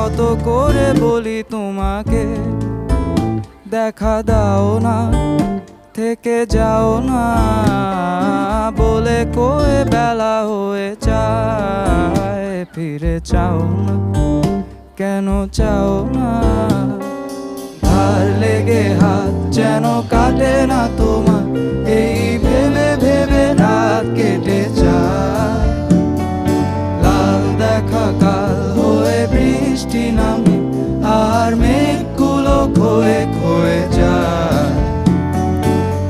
কত করে বলি তোমাকে দেখা দাও না, থেকে যাও না, বলে কয়ে বেলা হয়ে যায়। ফিরে চাও না, কেন চাও না? ধার লেগে হাত যেন কাটে না তোমার, এই ভেবে ভেবে রাত কেটে যায়। লাল দেখা কাল হয়ে বৃষ্টি নামে, আর মেঘগুলো ক্ষয়ে ক্ষয়ে যায়।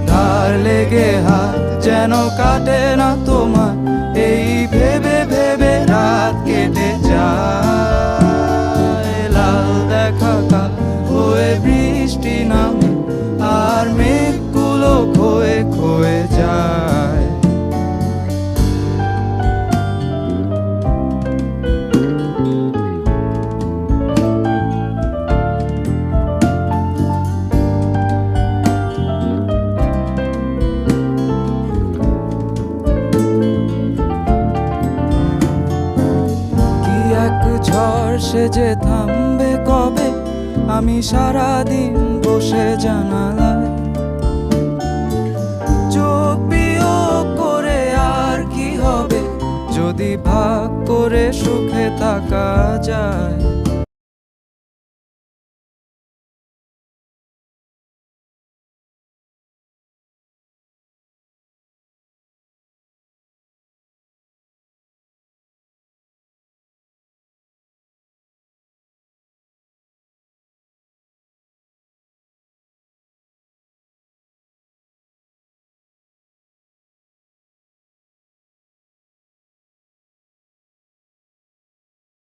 ধার লেগে হাত যেন কাটে না তোমার, এই ভেবে ভেবে রাত কেটে যায়। লাল দেখা কাল হয়ে বৃষ্টি নামে, আর মেঘগুলো ক্ষয়ে ক্ষয়ে যায়। ঝড় সে যে থামবে কবে, আমি সারাদিন বসে জানালায় চোখ বিয়োগ করে। আর কি হবে যদি ভাগ করে সুখে থাকা যায়?